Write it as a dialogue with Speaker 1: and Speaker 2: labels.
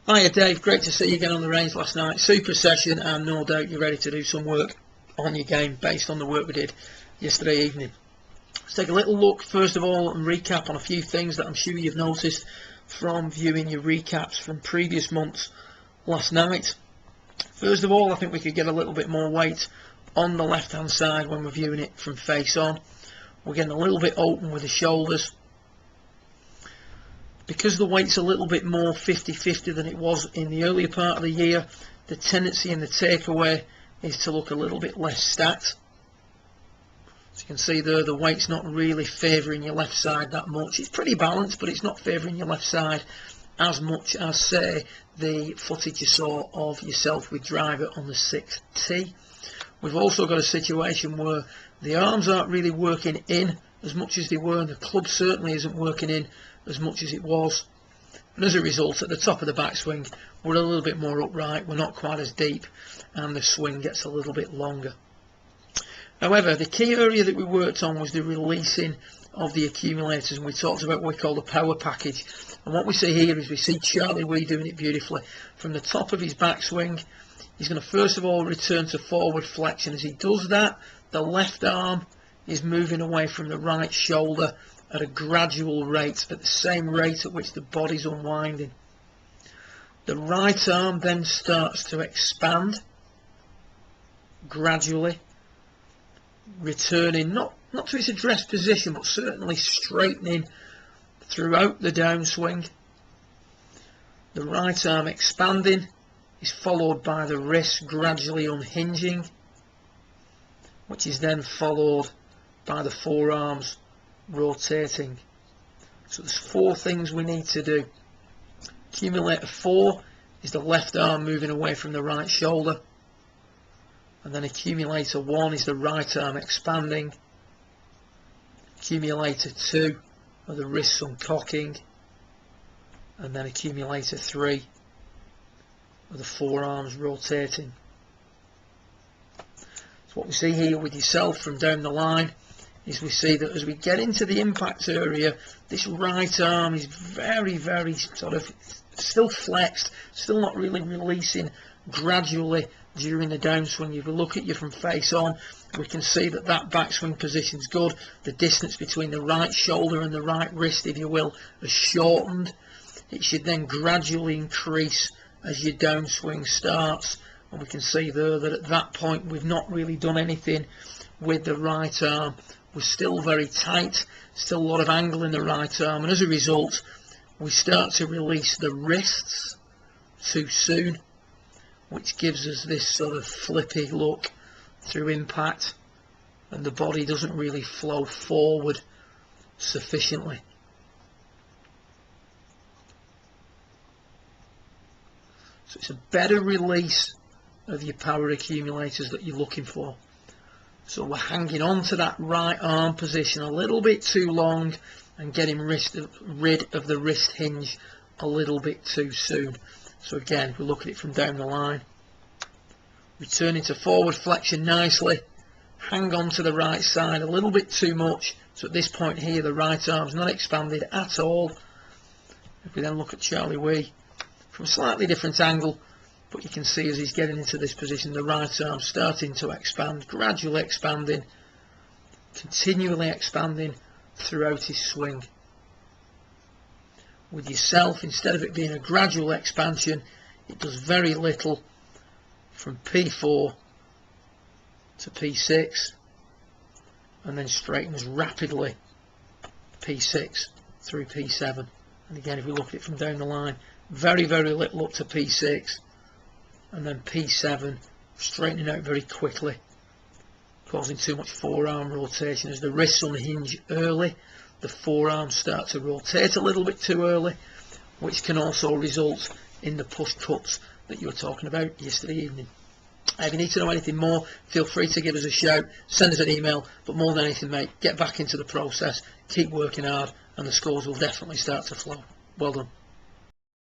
Speaker 1: Hiya Dave, great to see you again on the range last night. Super session, and no doubt you're ready to do some work on your game based on the work we did yesterday evening. Let's take a little look first of all and recap on a few things that I'm sure you've noticed from viewing your recaps from previous months last night. First of all, I think we could get a little bit more weight on the left hand side when we're viewing it from face on. We're getting a little bit open with the shoulders. Because the weight's a little bit more 50-50 than it was in the earlier part of the year, the tendency in the takeaway is to look a little bit less stacked. As you can see there, the weight's not really favouring your left side that much. It's pretty balanced, but it's not favouring your left side as much as, say, the footage you saw of yourself with driver on the 6th tee. We've also got a situation where the arms aren't really working in as much as they were, and the club certainly isn't working in as much as it was, and as a result at the top of the backswing we're a little bit more upright, we're not quite as deep, and the swing gets a little bit longer. However, the key area that we worked on was the releasing of the accumulators, and we talked about what we call the power package. And what we see here is we see Charlie Wee doing it beautifully. From the top of his backswing, he's going to first of all return to forward flexion. As he does that, the left arm is moving away from the right shoulder at a gradual rate, at the same rate at which the body's unwinding. The right arm then starts to expand gradually, returning not to its addressed position, but certainly straightening throughout the downswing. The right arm expanding is followed by the wrist gradually unhinging, which is then followed by the forearms rotating. So there's 4 things we need to do. Accumulator 4 is the left arm moving away from the right shoulder, and then accumulator 1 is the right arm expanding. Accumulator 2 are the wrists uncocking, and then accumulator 3 are the forearms rotating. So what we see here with yourself from down the line is we see that as we get into the impact area, this right arm is very sort of still flexed, still not really releasing gradually during the downswing. If we look at you from face on, we can see that that backswing position is good. The distance between the right shoulder and the right wrist, if you will, has shortened. It should then gradually increase as your downswing starts, and we can see there that at that point we've not really done anything with the right arm. We're still very tight, still a lot of angle in the right arm, and as a result we start to release the wrists too soon, which gives us this sort of flippy look through impact, and the body doesn't really flow forward sufficiently. So it's a better release of your power accumulators that you're looking for. So we're hanging on to that right arm position a little bit too long and getting rid of the wrist hinge a little bit too soon. So again, if we look at it from down the line, returning to forward flexion nicely, hang on to the right side a little bit too much. So at this point here, the right arm's not expanded at all. If we then look at Charlie Wee from a slightly different angle, but you can see as he's getting into this position, the right arm starting to expand, gradually expanding, continually expanding throughout his swing. With yourself, instead of it being a gradual expansion, it does very little from P4 to P6, and then straightens rapidly P6 through P7. And again, if we look at it from down the line, very little up to P6, and then P7 straightening out very quickly, causing too much forearm rotation. As the wrists unhinge early, the forearms start to rotate a little bit too early, which can also result in the push cuts that you were talking about yesterday evening. If you need to know anything more, feel free to give us a shout, send us an email, but more than anything, mate, get back into the process, keep working hard, and the scores will definitely start to flow. Well done.